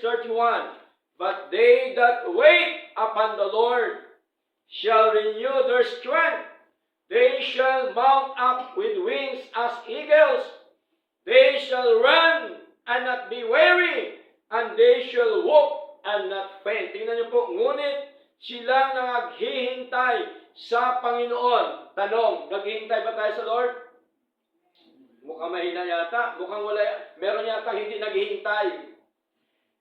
31, but they that wait upon the Lord shall renew their strength. They shall mount up with wings as eagles. They shall run and not be weary, and they shall walk and not faint. Tingnan niyo po, ngunit silang naghihintay sa Panginoon. Tanong, naghihintay ba tayo sa Lord? Mukhang mahina yata. Mukhang wala, meron yata hindi naghihintay.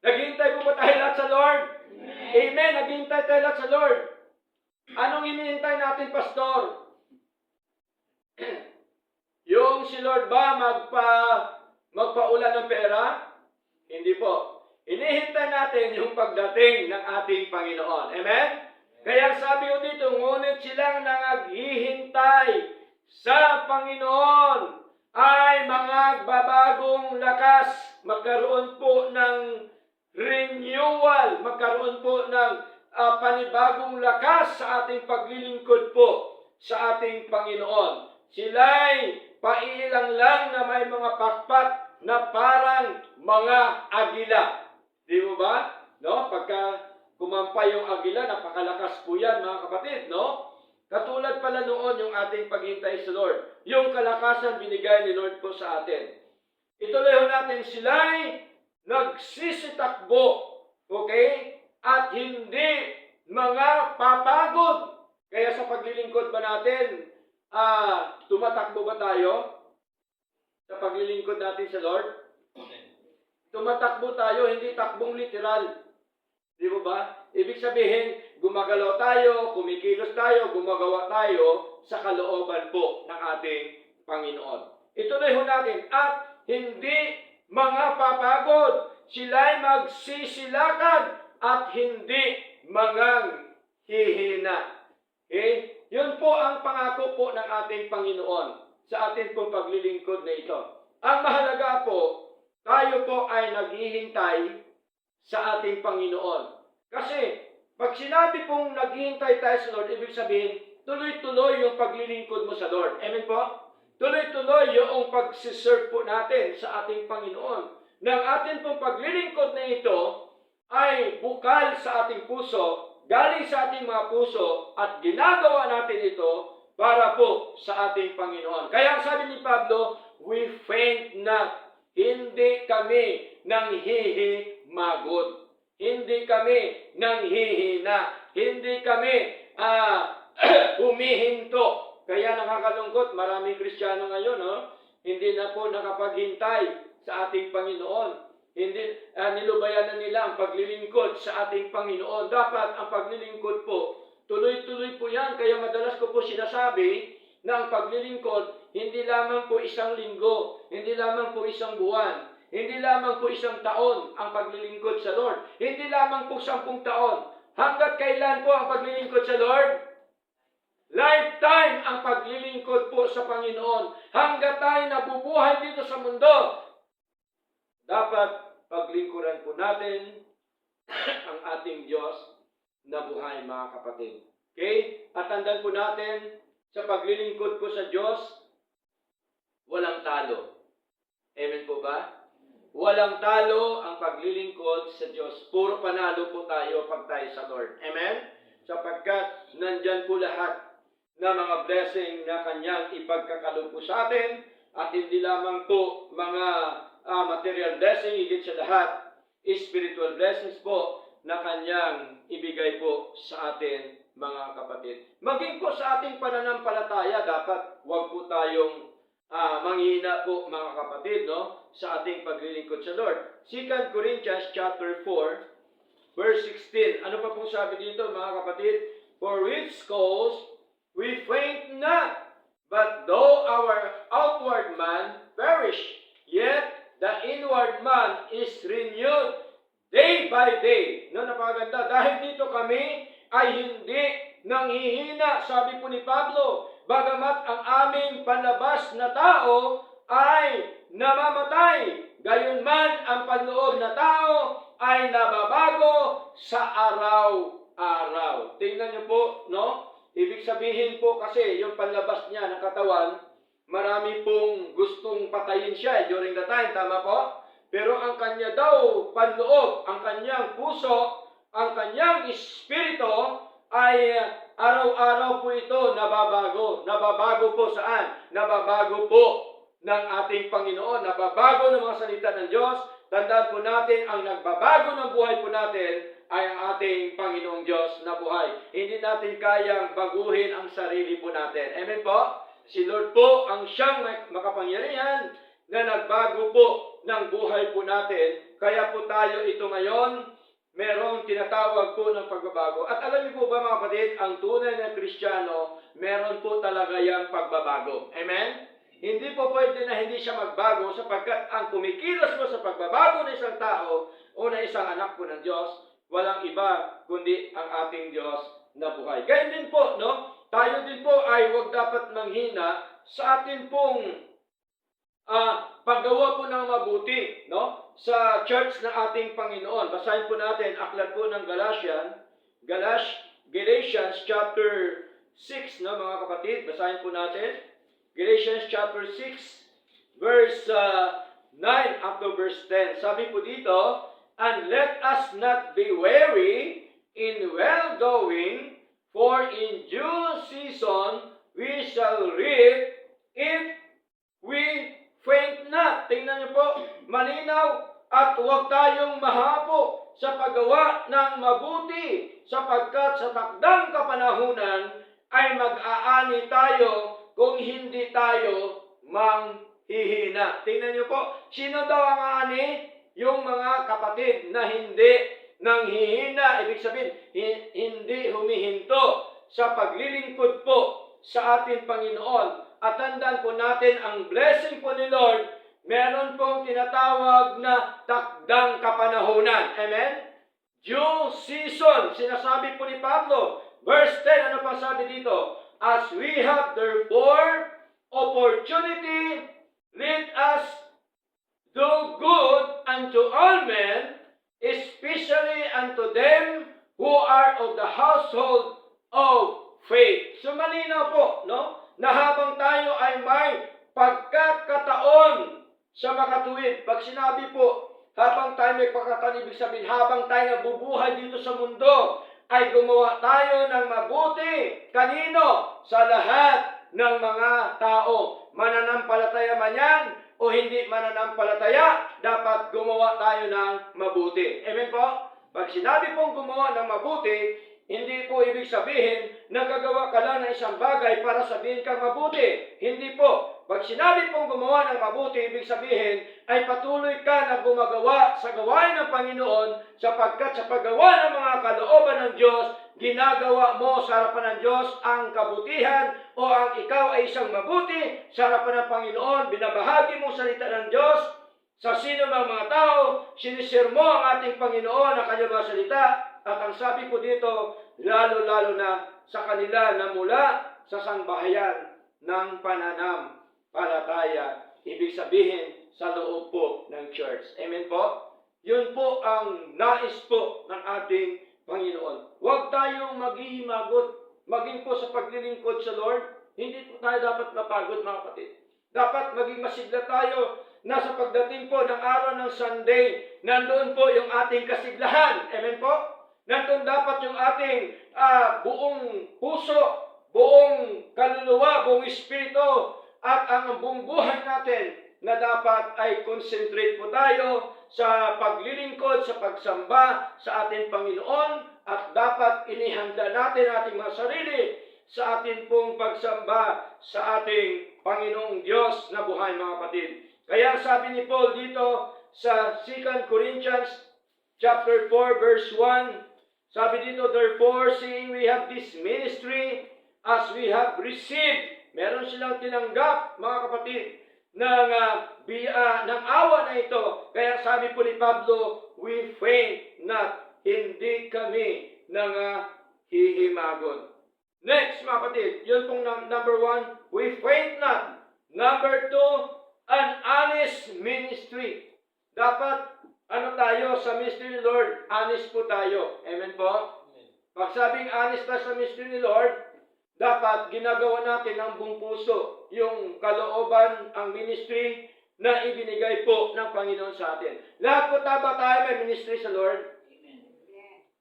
Naghihintay po ba tayo lahat sa Lord? Amen. Naghihintay tayo lahat sa Lord. Anong hinihintay natin, Pastor? Yung si Lord ba magpaulan ng pera? Hindi po. Hinihintay natin yung pagdating ng ating Panginoon. Amen? Kaya sabi ko dito, ngunit silang naghihintay sa Panginoon ay mga babagong lakas. Magkaroon po ng renewal. Magkaroon po ng panibagong lakas sa ating paglilingkod po sa ating Panginoon. Sila'y pailang lang na may mga pakpak na parang mga agila. Di mo ba? No? Pagka kumampay yung agila, napakalakas po yan, mga kapatid, no? Katulad pala noon yung ating paghintay sa Lord. Yung kalakasan binigay ni Lord po sa atin. Ituloy ho natin, sila'y nagsisitakbo, okay? At hindi mga papagod. Kaya sa paglilingkod ba natin, tumatakbo ba tayo sa paglilingkod natin sa Lord? Tumatakbo tayo, hindi takbong literal. Di ba ba? Ibig sabihin, gumagalaw tayo, kumikilos tayo, gumagawa tayo sa kalooban po ng ating Panginoon. Ituloy ho natin, at hindi mga papagod, sila'y magsisilakad at hindi mangang hihina. Okay? Yun po ang pangako po ng ating Panginoon sa ating pong paglilingkod na ito. Ang mahalaga po, tayo po ay naghihintay sa ating Panginoon. Kasi, pag sinabi pong naghihintay tayo sa Lord, ibig sabihin, tuloy-tuloy yung paglilingkod mo sa Lord. Amen po? Tuloy-tuloy yung pagsiserve po natin sa ating Panginoon. Nang ating pong paglilingkod na ito ay bukal sa ating puso, galing sa ating mga puso, at ginagawa natin ito para po sa ating Panginoon. Kaya sabi ni Pablo, we faint not. Hindi kami nanghihimagod. Hindi kami nanghihina. Hindi kami humihinto. Kaya nakakalungkot, maraming Kristiyano ngayon, hindi na po nakapaghintay sa ating Panginoon. Hindi nilubayan na nila ang paglilingkod sa ating Panginoon. Dapat ang paglilingkod po, tuloy-tuloy po yan. Kaya madalas ko po sinasabi na ang paglilingkod, hindi lamang po isang linggo, hindi lamang po isang buwan, hindi lamang po isang taon ang paglilingkod sa Lord. Hindi lamang po 10 taon. Hanggat kailan po ang paglilingkod sa Lord? Lifetime ang paglilingkod po sa Panginoon. Hanggat tayo nabubuhay dito sa mundo, dapat paglingkuran po natin ang ating Diyos na buhay, mga kapatid. Okay? At tandaan po natin, sa paglilingkod po sa Diyos, walang talo. Amen po ba? Walang talo ang paglilingkod sa Diyos. Puro panalo po tayo pag tayo sa Lord. Amen? Sapagkat nandyan po lahat na mga blessing na Kanyang ipagkakalob po sa atin, at hindi lamang po mga material blessing, higit sa lahat, spiritual blessings po na Kanyang ibigay po sa atin, mga kapatid. Maging po sa ating pananampalataya, dapat huwag po tayong manghina po, mga kapatid, no, sa ating paglilingkod sa Lord. 2 Corinthians chapter 4, verse 16. Ano pa pong sabi dito, mga kapatid? For which cause we faint not, but though our outward man perish, yet the inward man is renewed day by day. No, napakaganda. Dahil dito kami ay hindi nanghihina, sabi po ni Pablo, bagamat ang aming panlabas na tao ay namamatay, gayunman ang panloob na tao ay nababago sa araw-araw. Tingnan niyo po, no? Ibig sabihin po kasi yung panlabas niya ng katawan, marami pong gustong patayin siya during the time, tama po? pero ang kanya daw panloob, ang kanyang puso, ang kanyang espiritu ay araw-araw po ito nababago. Nababago po saan? Nababago po ng ating Panginoon. Nababago ng mga salita ng Diyos. Tandaan po natin, ang nagbabago ng buhay po natin ay ang ating Panginoong Diyos na buhay. Hindi natin kayang baguhin ang sarili po natin. Amen po? Si Lord po ang siyang makapangyarihan na nagbago po ng buhay po natin. Kaya po tayo ito ngayon, merong tinatawag po ng pagbabago. At alam niyo po ba mga kapatid, ang tunay na Kristiyano, meron po talaga yung pagbabago. Amen? Hindi po pwede na hindi siya magbago sapagkat ang kumikilos po sa pagbabago ng isang tao o ng isang anak po ng Diyos, walang iba kundi ang ating Diyos na buhay. Gayun din po, no? Tayo din po ay huwag dapat manghina sa atin pong paggawa po ng mabuti, no? Sa church ng ating Panginoon. Basahin po natin, aklat po ng Galatians chapter 6, no mga kapatid? Basahin po natin. Galatians chapter 6, verse 9 up to verse 10. Sabi po dito, and let us not be weary in well-doing, for in due season we shall reap if we faint not. Tingnan niyo po, malinaw, at huwag tayong mahapo sa paggawa ng mabuti, sapagkat sa takdang kapanahunan ay mag-aani tayo kung hindi tayo manghihina. Tingnan niyo po, sino daw ang aani? Yung mga kapatid na hindi nanghihina. Ibig sabihin, hindi humihinto sa paglilingkod po sa ating Panginoon. At tandaan po natin, ang blessing po ni Lord, meron pong tinatawag na takdang kapanahunan. Amen? Due season, sinasabi po ni Pablo. Verse 10, ano pa sabi dito? As we have therefore opportunity, let us do good unto all men, especially unto them who are of the household of faith. So malinaw po, no? Na habang tayo ay may pagkakataon sa makatuwid. Pag sinabi po, habang tayo may pagkakataon, ibig sabihin, habang tayo nabubuhay dito sa mundo, ay gumawa tayo ng mabuti. Kanino? Sa lahat ng mga tao. Mananampalataya man yan o hindi mananampalataya, dapat gumawa tayo ng mabuti. Amen po? Pag sinabi pong gumawa ng mabuti, hindi po ibig sabihin na gagawa ka lang ng isang bagay para sabihin kang mabuti. Hindi po. Pag sinabi pong gumawa ng mabuti, ibig sabihin ay patuloy ka na gumagawa sa gawain ng Panginoon sapagkat sa paggawa ng mga kalooban ng Diyos, ginagawa mo sa harapan ng Diyos ang kabutihan o ang ikaw ay isang mabuti sa harapan ng Panginoon. Binabahagi mo salita ng Diyos sa sino mang mga tao, sinisir mo ang ating Panginoon ang kanyang mga salita. At ang sabi ko dito, lalo-lalo na sa kanila na mula sa sangbahayan ng pananampalataya. Ibig sabihin, sa loob po ng church. Amen po? Yun po ang nais po ng ating Panginoon. Huwag tayong maghihimagot, maging po sa paglilingkod sa Lord. Hindi po tayo dapat mapagod, mga kapatid. Dapat maging masigla tayo na sa pagdating po ng araw ng Sunday, nandoon po yung ating kasiglahan. Amen po? Nandun dapat yung ating buong puso, buong kaluluwa, buong espiritu, at ang buong buhay natin na dapat ay concentrate po tayo sa paglilingkod, sa pagsamba sa ating Panginoon, at dapat inihanda natin ating mga sarili sa ating pong pagsamba sa ating Panginoong Diyos na buhay, mga kapatid. Kaya sabi ni Paul dito sa 2 Corinthians chapter 4 verse 1, sabi dito, therefore, seeing we have this ministry as we have received, meron silang tinanggap, mga kapatid, ng awa na ito. Kaya sabi po ni Pablo, we faint not, hindi kami hihimagon. Next, mga kapatid, yun pong number 1, we faint not. Number 2, an honest ministry. Dapat tayo sa ministry ni Lord, honest po tayo. Amen po? Pag sabing honest tayo sa ministry ni Lord, dapat ginagawa natin ng buong puso yung kalooban, ang ministry na ibinigay po ng Panginoon sa atin. Lahat po ba tayo may ministry sa Lord?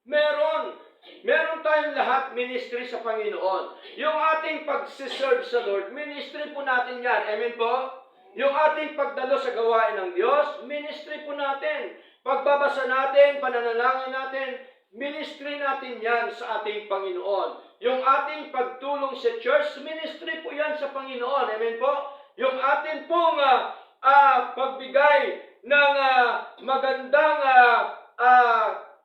Meron. Meron tayong lahat ministry sa Panginoon. Yung ating pagsiserve sa Lord, ministry po natin yan. Amen po? Yung ating pagdalo sa gawain ng Diyos, ministry po natin. Pagbabasa natin, pananalangin natin, ministry natin yan sa ating Panginoon. Yung ating pagtulong sa church, ministry po yan sa Panginoon. Amen po? Yung atin pong pagbigay ng magandang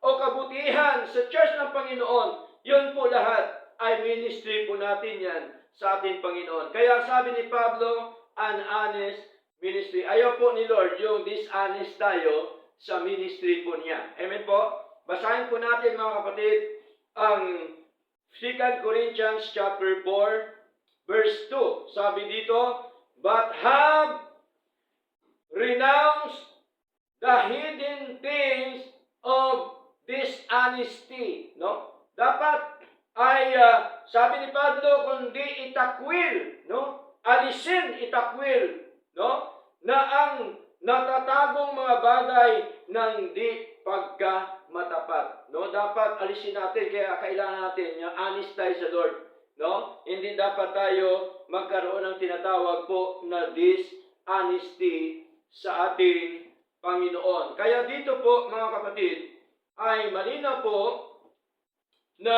o kabutihan sa church ng Panginoon, yun po lahat ay ministry po natin yan sa ating Panginoon. Kaya sabi ni Pablo, an honest ministry. Ayaw po ni Lord yung dishonest tayo sa ministry po niya. Amen po? Basahin po natin mga kapatid ang 2 Corinthians chapter 4 verse 2. Sabi dito, but have renounced the hidden things of dishonesty. No? Dapat ay sabi ni Pablo, kundi itakwil, no? Alisin, itakwil, no? Na ang natatagong mga bagay ng di pagkamatapat. No? Dapat alisin natin, kaya kailangan natin yung honest tayo sa Lord. No? Hindi dapat tayo magkaroon ng tinatawag po na dishonesty sa ating Panginoon. Kaya dito po mga kapatid, ay malinaw po na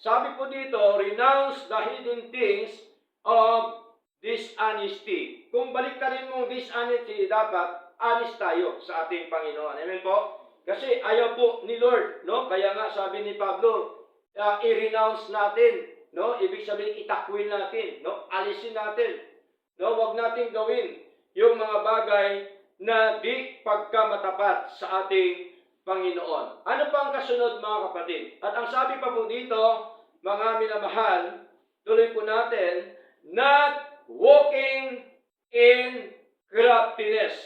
sabi po dito, renounce the hidden things of dishonesty. Kung balik ka rin mong dishonesty, dapat honest tayo sa ating Panginoon. Amen po? Kasi ayaw po ni Lord, no? Kaya nga sabi ni Pablo, i-renounce natin, no? Ibig sabihin itakwil natin, no? Alisin natin. No, wag nating gawin yung mga bagay na di pagkamatapat sa ating Panginoon. Ano pa ang kasunod mga kapatid? At ang sabi pa po dito, mga minamahal, tuloy po natin, not walking in craftiness.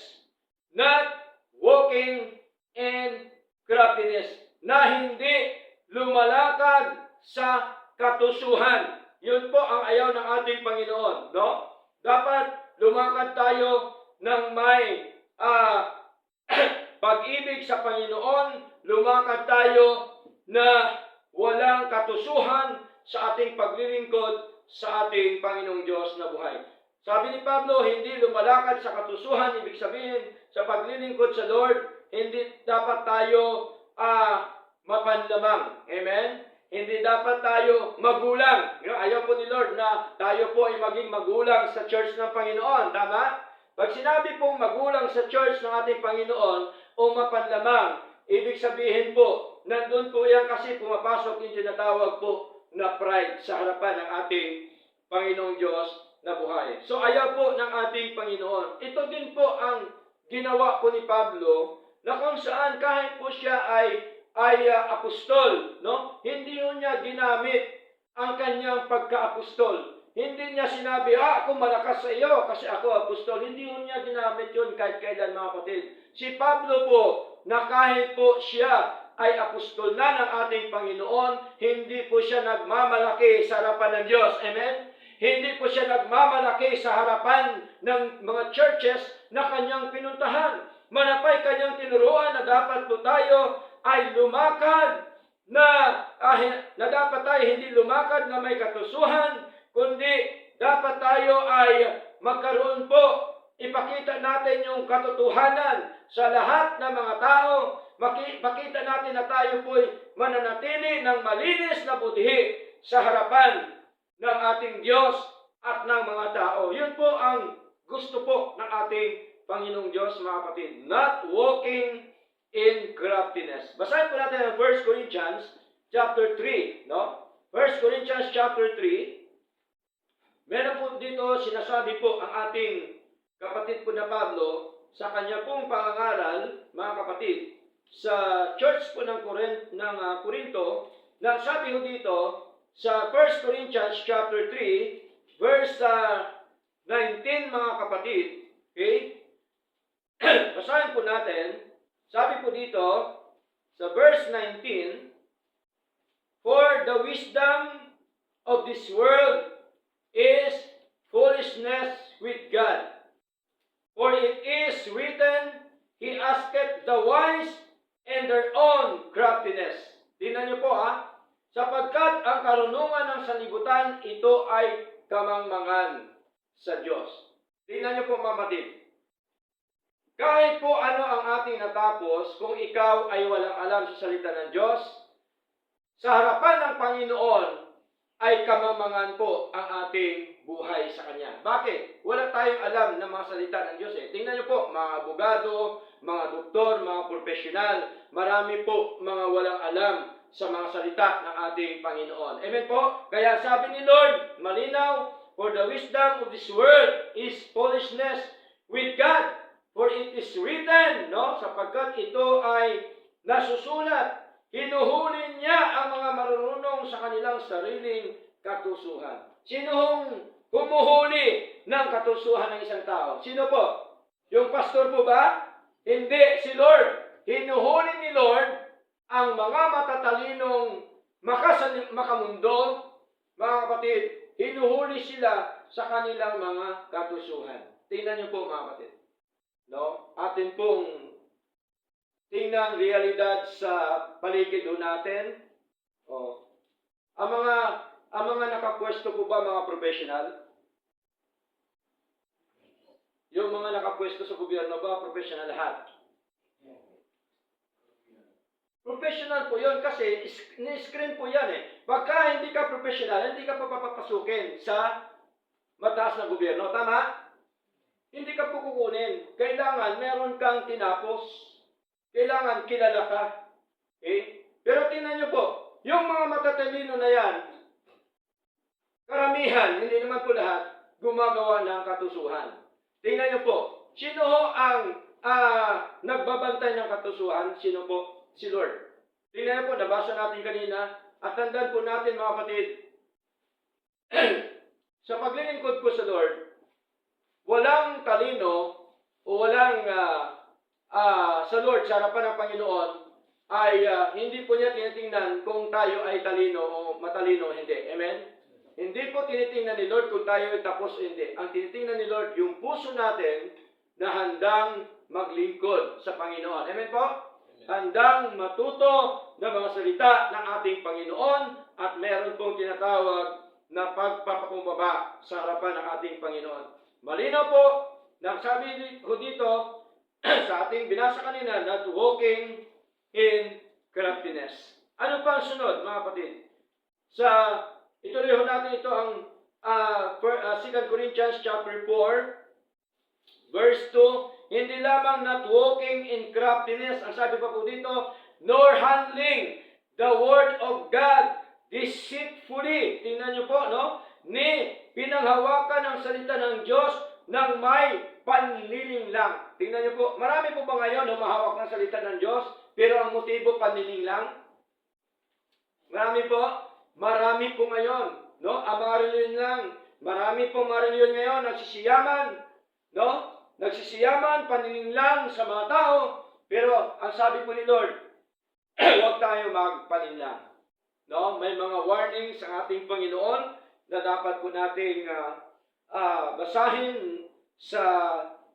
Not walking in craftiness. Na hindi lumalakad sa katusuhan. Yun po ang ayaw ng ating Panginoon. No? Dapat lumakad tayo ng may pag-ibig sa Panginoon, lumakad tayo na walang katusuhan sa ating paglilingkod sa ating Panginoong Diyos na buhay. Sabi ni Pablo, hindi lumalakad sa katusuhan, ibig sabihin, sa paglilingkod sa Lord, hindi dapat tayo mapanlamang. Amen? Hindi dapat tayo magulang. Ayaw po ni Lord na tayo po ay maging magulang sa church ng Panginoon. Tama? Pag sinabi pong magulang sa church ng ating Panginoon o mapanlamang, ibig sabihin po, nandun po yan kasi pumapasok yung tinatawag po na pride sa harapan ng ating Panginoong Diyos na buhay. So ayaw po ng ating Panginoon. Ito din po ang ginawa po ni Pablo na kung saan kahit po siya ay apostol, no? Hindi niya ginamit ang kanyang pagka-apostol. Hindi niya sinabi, ako malakas sa iyo kasi ako apostol. Hindi niya ginamit yun kahit kailan mga kapatid. Si Pablo po, na kahit po siya ay apostol na ng ating Panginoon, hindi po siya nagmamalaki sa harapan ng Diyos. Amen? Hindi po siya nagmamalaki sa harapan ng mga churches na kanyang pinuntahan. Manapay kanyang tinuruan na dapat po tayo ay lumakad na dapat tayo hindi lumakad na may katusuhan, kundi dapat tayo ay magkaroon po, ipakita natin yung katotohanan sa lahat ng mga tao, makita natin na tayo po'y mananatili ng malinis na budhi sa harapan ng ating Diyos at ng mga tao. Yun po ang gusto po ng ating Panginoong Diyos, mga kapatid. Not walking in craftiness. Basahin po natin ang 1 Corinthians chapter 3. No? 1 Corinthians chapter 3. Meron po dito sinasabi po ang ating kapatid po na Pablo sa kanya pong pangangaral, mga kapatid, sa church po ng Corinto, na sabi po dito sa 1 Corinthians chapter 3, verse 19, mga kapatid. Okay? Basahin po natin. Sabi po dito sa verse 19, for the wisdom of this world is foolishness with God. For it is written, He asketh the wise and their own craftiness. Tingnan niyo po sapagkat ang karunungan ng sanlibutan, ito ay kamangmangan sa Diyos. Tingnan niyo po mga kapatid. Kahit po ano ang ating natapos, kung ikaw ay walang alam sa salita ng Diyos, sa harapan ng Panginoon ay kamangmangan po ang ating buhay sa Kanya. Bakit? Wala tayong alam ng mga salita ng Diyos Tingnan niyo po, mga abogado, mga doktor, mga profesional, marami po mga walang alam sa mga salita ng ating Panginoon. Amen po? Kaya sabi ni Lord, malinaw, for the wisdom of this world is foolishness with God. For it is written, sapagkat ito ay nasusulat, hinuhuli niya ang mga marunong sa kanilang sariling katusuhan. Sinong humuhuli ng katusuhan ng isang tao? Sino po? Yung pastor po ba? Hindi, si Lord. Hinuhuli ni Lord ang mga matatalinong makamundo, mga kapatid, hinuhuli sila sa kanilang mga katusuhan. Tingnan niyo po mga kapatid. Atin pong tingnan realidad sa paligid natin. Ang mga nakapwesto po ba mga professional? Yung mga nakapwesto sa gobyerno ba, professional lahat? Professional po yun kasi ni-screen po yan Pagka hindi ka professional, hindi ka papapasukin sa mataas na gobyerno. Tama? Hindi ka po kukunin. Kailangan meron kang tinapos. Kailangan kilala ka. Pero tingnan niyo po, yung mga matatalino na yan, karamihan, hindi naman po lahat, gumagawa ng katusuhan. Tingnan niyo po, sino ho ang nagbabantay ng katusuhan? Sino po? Si Lord. Tingnan niyo po, nabasa natin kanina, at tandaan po natin mga kapatid, sa paglilingkod po sa Lord, walang talino o walang sa Lord, sa harapan ng Panginoon, ay hindi po niya tinitingnan kung tayo ay talino o matalino o hindi. Amen? Hindi po tinitingnan ni Lord kung tayo ay tapos o hindi. Ang tinitingnan ni Lord, yung puso natin na handang maglingkod sa Panginoon. Amen po? Amen. Handang matuto ng mga salita ng ating Panginoon at meron pong tinatawag na pagpapakumbaba sa harapan ng ating Panginoon. Malinaw po, nagsabi ko dito sa ating binasa kanina, not walking in craftiness. Ano pa ang sunod, mga kapatid? Ituloy natin ito ang 2 Corinthians chapter 4, verse 2. Hindi lamang not walking in craftiness, ang sabi pa po dito, nor handling the word of God deceitfully. Tingnan niyo po, ni pinanghawakan ang salita ng Diyos ng may panlilinlang. Tingnan niyo po, marami po ba ngayon humahawak ng salita ng Diyos, pero ang motibo panlilinlang? Marami po? Marami po ngayon, ang mga reliyon lang. Marami po mga reliyon ngayon, nagsisiyaman, nagsisiyaman, panlilinlang sa mga tao, pero ang sabi po ni Lord, huwag tayo magpalinlang. May mga warnings sa ating Panginoon na dapat po nating basahin sa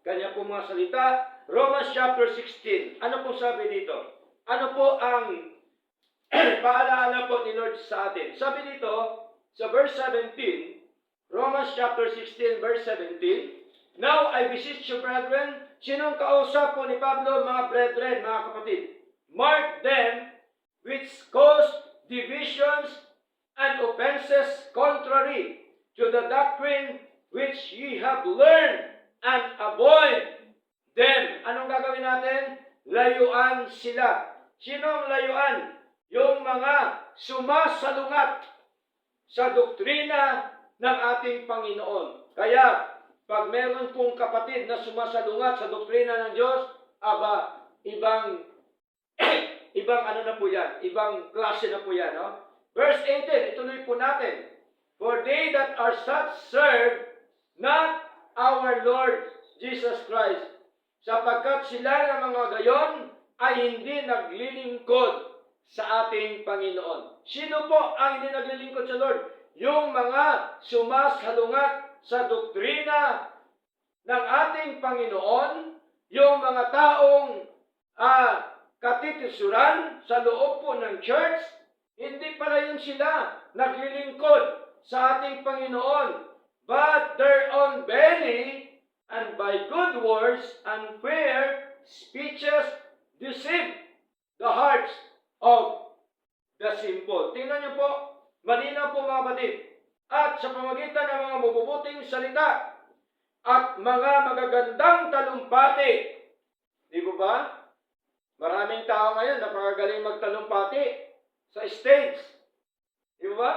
kanya po mga salita. Romans chapter 16. Ano po sabi dito? Ano po ang paalaala po ni Lord sa atin? Sabi dito, sa verse 17, Romans chapter 16, verse 17, now I beseech you, brethren, sinong kausap po ni Pablo, mga brethren, mga kapatid? Mark them which cause divisions and offenses contrary to the doctrine which ye have learned, and avoid them. Anong gagawin natin? Layuan sila. Sino ang layuan? Yung mga sumasalungat sa doktrina ng ating Panginoon. Kaya, pag meron pong kapatid na sumasalungat sa doktrina ng Diyos, ibang ano na po yan, ibang klase na po yan. Verse 18, ituloy po natin. For they that are such serve not our Lord Jesus Christ, sapagkat sila ng mga gayon ay hindi naglilingkod sa ating Panginoon. Sino po ang hindi naglilingkod sa Lord? Yung mga sumasalungat sa doktrina ng ating Panginoon, yung mga taong katitisuran sa loob po ng church, hindi pala yun sila naglilingkod sa ating Panginoon, but their own belly, and by good words and fair speeches deceive the hearts of the simple. Tingnan niyo po, malinaw po mga kapatid. At sa pamamagitan ng mga mabubuting salita at mga magagandang talumpati, di ba ba? Maraming tao ngayon napakagaling magtalumpati sa stage. Di ba ba?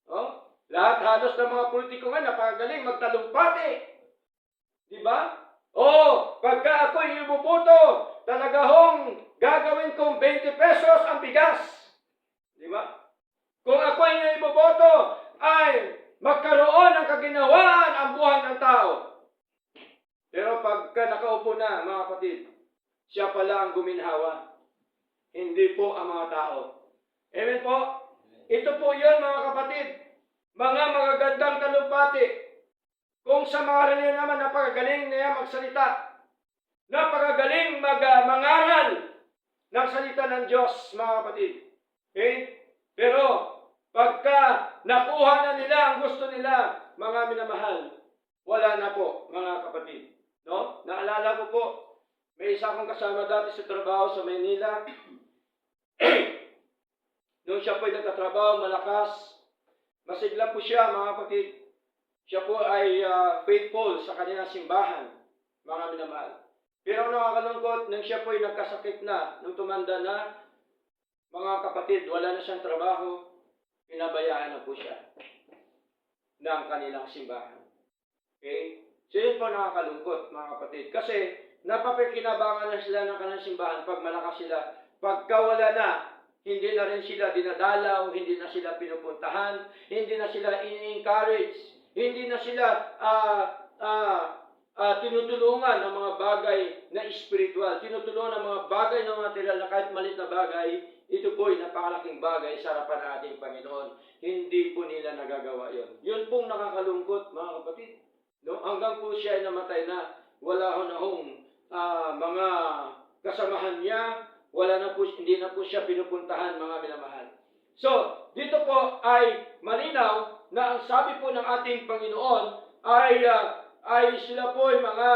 Oh, lahat halos ng mga politiko nga napakagaling magtalumpati. Di ba? Oh, pagka ako'y ibuboto, talaga hong gagawin kong 20 pesos ang bigas. Di ba? Kung ako'y ibuboto, ay magkaroon ng kaginawaan ang buhay ng tao. Pero pagka nakaupo na, mga kapatid, siya pala ang guminhawa. Hindi po ang mga tao. Amen po? Ito po yun, mga kapatid. Mga magagandang talumpati. Kung sa mga reliyon naman, napakagaling niya magsalita. Napakagaling mangaral ng salita ng Diyos, mga kapatid. Okay? Pero, pagka nakuha na nila ang gusto nila, mga minamahal, wala na po, mga kapatid. No? Naalala ko po, may isa akong kasama dati sa trabaho sa Maynila. Noong siya po'y nagtatrabaho, malakas, masigla po siya, mga kapatid. Siya po ay faithful sa kanyang simbahan, mga minamahal. Pero nakakalungkot, nang siya po'y nagkasakit na, nung tumanda na, mga kapatid, wala na siyang trabaho, pinabayaan na po siya ng kanilang simbahan. Okay? So yun po nakakalungkot, mga kapatid. Kasi napapakinabangan na sila ng kanilang simbahan pag malakas sila. Pagka wala na, hindi na rin sila dinadalaw, hindi na sila pinupuntahan, hindi na sila in-encourage, hindi na sila tinutulungan ng mga bagay na spiritual, tinutulungan ng mga bagay na material na kahit malit na bagay, ito po ay napakalaking bagay sa harapan ng ating Panginoon. Hindi po nila nagagawa yon. Yun pong nakakalungkot, mga kapatid. No? Hanggang po siya ay namatay na, wala ho na hong mga kasamahan niya, hindi na po siya pinupuntahan, mga minamahal. So, dito po ay malinaw na ang sabi po ng ating Panginoon ay sila po ay mga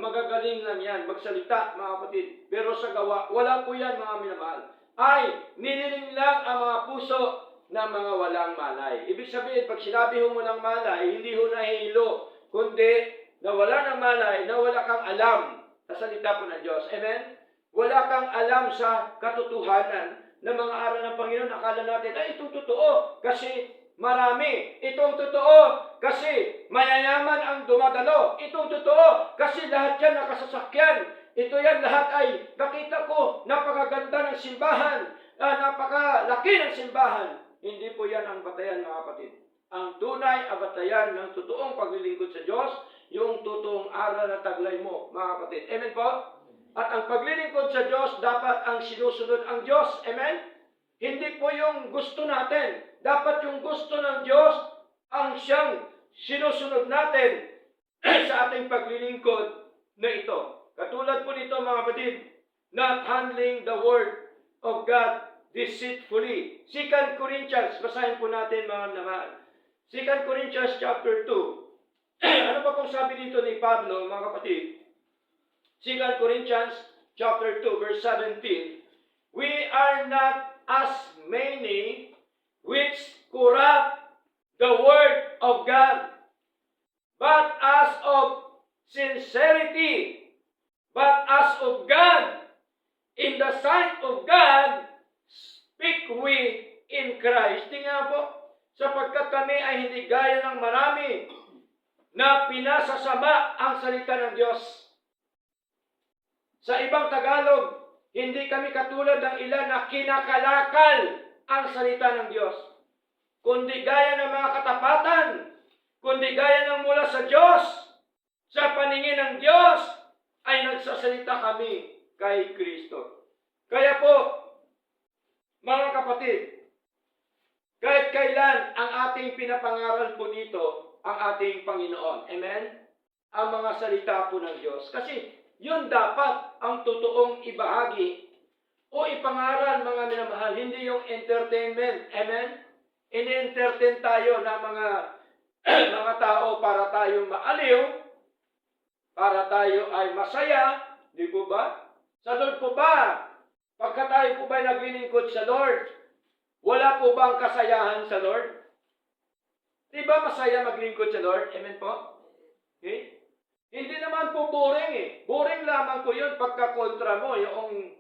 magagaling lang yan, magsalita, mga kapatid. Pero sa gawa, wala po yan, mga minamahal. Ay niniling lang ang mga puso ng mga walang malay. Ibig sabihin, pag sinabi ho walang malay, hindi ho nahihilo, kundi na wala ng malay, na wala kang alam sa salita po ng Diyos. Amen? Wala kang alam sa katotohanan ng mga aral ng Panginoon. Akala natin, ay itong totoo kasi marami. Itong totoo kasi mayayaman ang dumadalo. Itong totoo kasi lahat yan nakasasakyan. Ito yan lahat ay nakita ko, napakaganda ng simbahan, napakalaki ng simbahan. Hindi po yan ang batayan, mga kapatid. Ang tunay ang batayan ng totoong paglilingkod sa Diyos, yung totoong aral na taglay mo, mga kapatid. Amen po? At ang paglilingkod sa Diyos, dapat ang sinusunod ang Diyos. Amen? Hindi po yung gusto natin. Dapat yung gusto ng Diyos ang siyang sinusunod natin sa ating paglilingkod na ito. Katulad po nito, mga kapatid, not handling the word of God deceitfully. 2 Corinthians, basahin po natin, mga minamahal. 2 Corinthians chapter 2. Ano pa pong sabi dito ni Pablo, mga kapatid? 2 Corinthians chapter 2, verse 17. We are not as many which corrupt the word of God, but as of sincerity, but as of God, in the sight of God, speak we in Christ. Tingnan po, sapagkat kami ay hindi gaya ng marami na pinasasama ang salita ng Diyos. Sa ibang Tagalog, hindi kami katulad ng ilan na kinakalakal ang salita ng Diyos. Kundi gaya ng mga katapatan, kundi gaya ng mula sa Diyos, sa paningin ng Diyos, ay nagsasalita kami kay Kristo. Kaya po, mga kapatid, kahit kailan ang ating pinapangaral po dito, ang ating Panginoon. Amen? ang mga salita po ng Diyos. Kasi yun dapat ang totoong ibahagi o ipangaral, mga minamahal, hindi yung entertainment. Amen? Ini-entertain tayo ng mga mga tao para tayo maaliw, para tayo ay masaya, di po ba? Sa Lord po ba? Pagka tayo po ba naglilingkod sa Lord, wala po bang kasayahan sa Lord? Di ba masaya maglingkod sa Lord? Amen po? Okay? Hindi naman po boring eh. Boring lamang po yun pagka-kontra mo yung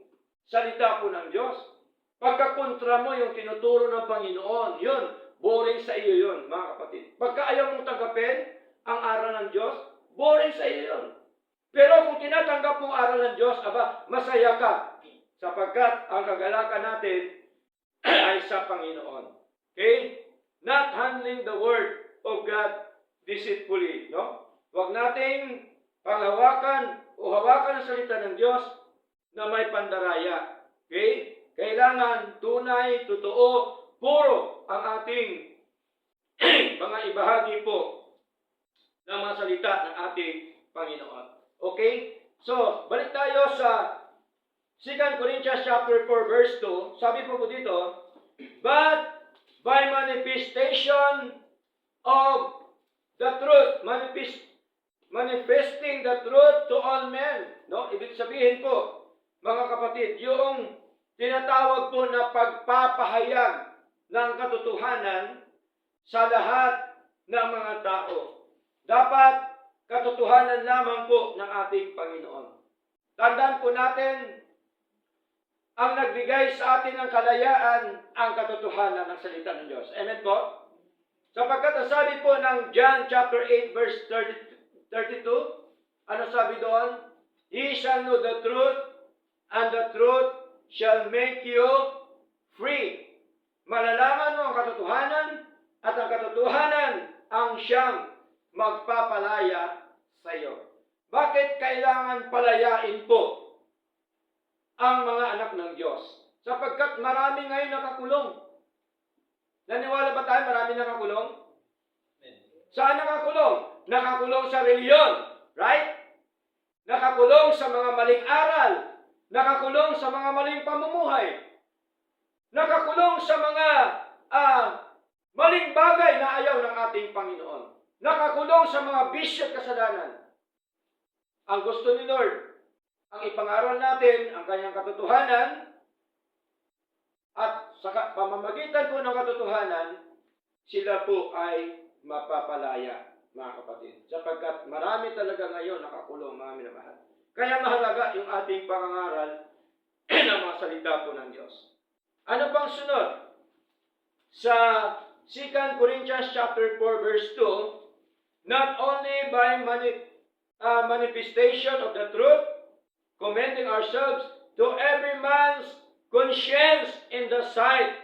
salita po ng Diyos. Pagka-kontra mo yung tinuturo ng Panginoon, yun, boring sa iyo yun, mga kapatid. Pagka ayaw mong tanggapin ang aral ng Diyos, boring sa iyo yun. Pero kung tinatanggap mong aral ng Diyos, aba, masaya ka. Sapagkat ang kagalakan natin ay sa Panginoon. Okay? Not handling the Word of God deceitfully. No? Huwag nating panghawakan o hawakan ang salita ng Diyos na may pandaraya. Okay? Kailangan tunay, totoo, puro ang ating mga ibahagi po ng mga salita ng ating Panginoon. Okay? So, balik tayo sa 2 Corinthians chapter 4 verse 2. Sabi po dito, but by manifestation of the truth, manifesting the truth to all men. No? Ibig sabihin po, mga kapatid, yung tinatawag po na pagpapahayag ng katotohanan sa lahat ng mga tao. Dapat katotohanan lamang po ng ating Panginoon. Tandaan po natin, ang nagbigay sa atin ng kalayaan, ang katotohanan ng salita ng Diyos. Amen po? Sapagkat ang sabi po ng John chapter 8 verse 32, ano sabi doon? Ye shall know the truth, and the truth shall make you free. Malalaman mo ang katotohanan, at ang katotohanan ang siyang magpapalaya sa iyo. Bakit kailangan palayain po ang mga anak ng Diyos? Sapagkat marami ngayon nakakulong. Naniwala ba tayo marami nakakulong? Saan nakakulong? Nakakulong sa reliyon. Right? Nakakulong sa mga maling aral. Nakakulong sa mga maling pamumuhay. Nakakulong sa mga maling bagay na ayaw ng ating Panginoon. Nakakulong sa mga bisyo at kasalanan. Ang gusto ni Lord, ang ipangaral natin, ang kanyang katotohanan, at sa pamamagitan po ng katotohanan, sila po ay mapapalaya, mga kapatid. Sapagkat marami talaga ngayon nakakulong, mga minamahal. Kaya mahalaga yung ating pangangaral ng mga salita po ng Diyos. Ano pang sunod? Sa 2 Corinthians chapter 4 verse 2, not only by manifestation of the truth, commending ourselves to every man's conscience in the sight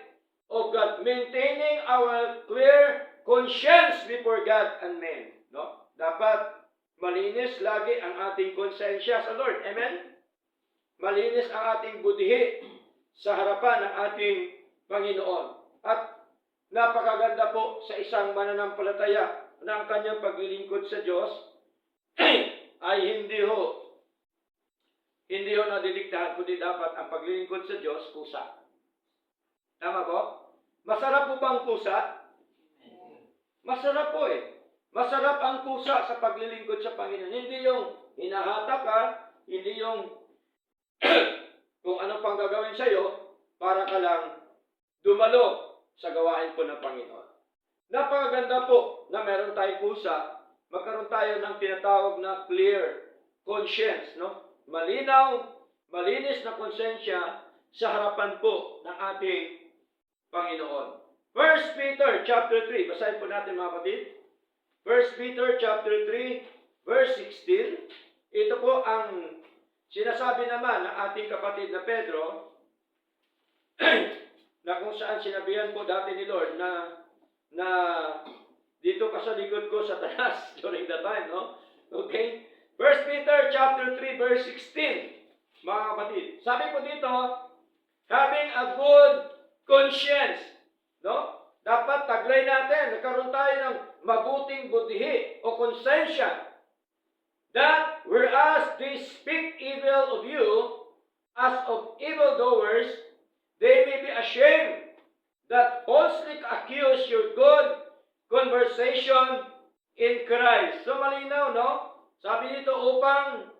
of God, maintaining our clear conscience before God and men. No? Dapat malinis lagi ang ating konsensya sa Lord. Amen? Malinis ang ating budhi sa harapan ng ating Panginoon. At napakaganda po sa isang mananampalataya na ang kanyang paglilingkod sa Diyos ay hindi ho nadidiktahan, kundi dapat ang paglilingkod sa Diyos, kusa. Tama po? Masarap po bang kusa? Masarap po eh. Masarap ang kusa sa paglilingkod sa Panginoon. Hindi yung hinahatak ka, hindi yung kung ano pang gagawin sa'yo para ka lang dumalo sa gawain po ng Panginoon. Napakaganda po na meron tayong kusa, magkaroon tayo ng tinatawag na clear conscience, no? Malinaw, malinis na konsensya sa harapan po ng ating Panginoon. 1 Peter chapter 3, basahin po natin mga kapatid. 1 Peter chapter 3, verse 16. Ito po ang sinasabi naman ng ating kapatid na Pedro, na kung saan sinabihan po dati ni Lord na dito ka sa likod ko, Satanas, during the time, no? Okay? 1 Peter chapter 3, verse 16, mga kapatid. Sabi po dito, having a good conscience, no? Dapat taglay natin, nagkaroon tayo ng mabuting budhi o konsensya that whereas they speak evil of you as of evildoers, they may be ashamed that falsely accuse your good conversation in Christ. So malinaw, no? Sabi dito, upang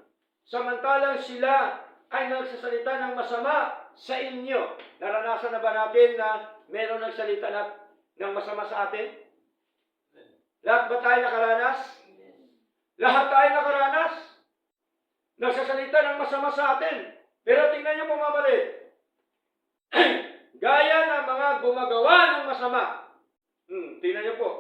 samantalang sila ay nagsasalita ng masama sa inyo. Naranasan na ba natin na meron nagsalita ng masama sa atin? Lahat ba tayo nakaranas? Lahat tayo nakaranas. Nagsasalita ng masama sa atin. Pero tingnan niyo po mga kapatid. Gaya ng mga gumagawa ng masama. Tingnan niyo po.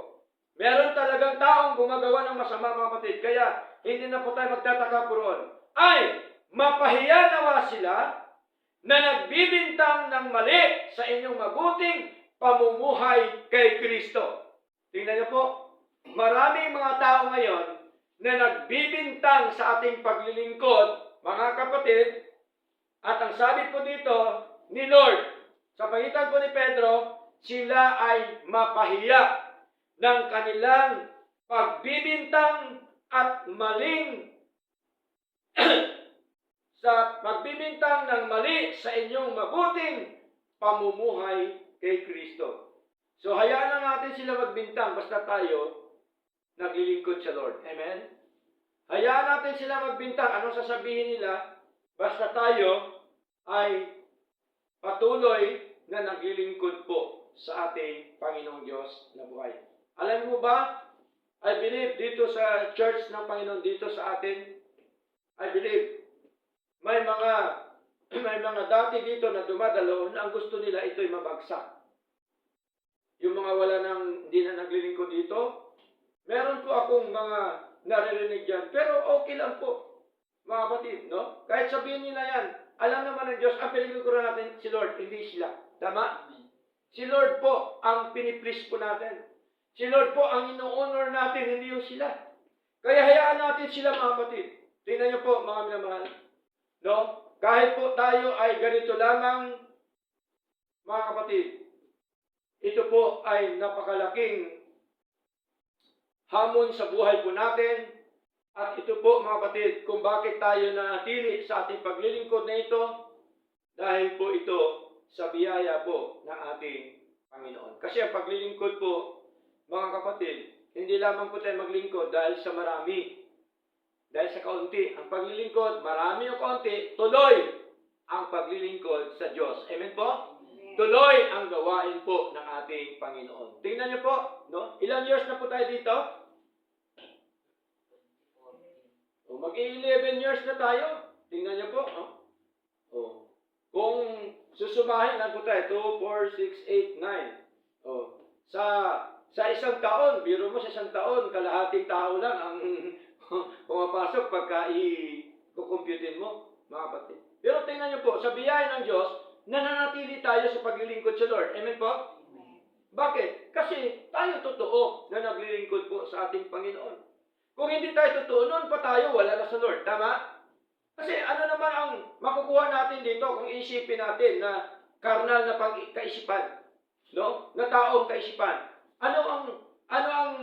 Meron talagang taong gumagawa ng masama mga kapatid. Kaya hindi na po tayo magtataka po roon. Ay, mapahiya nawa sila na nagbibintang ng mali sa inyong mabuting pamumuhay kay Kristo. Tingnan niyo po. Maraming mga tao ngayon na nagbibintang sa ating paglilingkod, mga kapatid, at ang sabi po dito ni Lord, sa pagitan po ni Pedro, sila ay mapahiya ng kanilang pagbibintang at maling sa pagbibintang ng mali sa inyong mabuting pamumuhay kay Kristo. So hayaan na natin sila magbintang basta tayo naglilingkod sa Lord. Amen? Hayaan natin sila magbintang. Anong sasabihin nila? Basta tayo ay patuloy na naglilingkod po sa ating Panginoong Diyos na buhay. Alam mo ba, I believe dito sa church ng Panginoon, dito sa atin, I believe, may mga dati dito na dumadalo na ang gusto nila ito'y mabagsak. Yung mga wala nang, hindi na naglilingkod dito, meron po akong mga naririnig dyan, pero okay lang po, mga kapatid, no? Kahit sabihin nila yan, alam naman ng Diyos, ang pinagkukuran natin si Lord, hindi sila. Tama? Si Lord po ang piniplease po natin. Si Lord po ang ino-honor natin, hindi yung sila. Kaya hayaan natin sila, mga kapatid. Tingnan niyo po, mga minamahal. No? Kahit po tayo ay ganito lamang, mga kapatid, ito po ay napakalaking hamon sa buhay po natin. At ito po mga kapatid, kung bakit tayo nanatili sa ating paglilingkod na ito, dahil po ito sa biyaya po ng ating Panginoon. Kasi ang paglilingkod po, mga kapatid, hindi lamang po tayo maglingkod dahil sa marami, dahil sa kaunti. Ang paglilingkod, marami o kaunti, tuloy ang paglilingkod sa Diyos. Amen po? Amen. Tuloy ang gawain po ng ating Panginoon. Tingnan niyo po, no? Ilang years na po tayo dito? Mag-11 years na tayo. Tingnan niyo po. Kung susumahin lang po tayo, 2, 4, 6, 8, 9. Sa isang taon, biro mo sa isang taon, kalahating tao lang ang pumapasok pagka i-computin mo, mga kapatid. Pero tingnan niyo po, sa biyaya ng Diyos, nananatili tayo sa paglilingkod sa Lord. Amen po? Amen. Bakit? Kasi tayo totoo na naglilingkod po sa ating Panginoon. Kung hindi tayo totoo, noon pa tayo, wala na sa Lord. Tama? Kasi ano naman ang makukuha natin dito kung isipin natin na karnal na kaisipan, no? Na taong kaisipan. Ano ang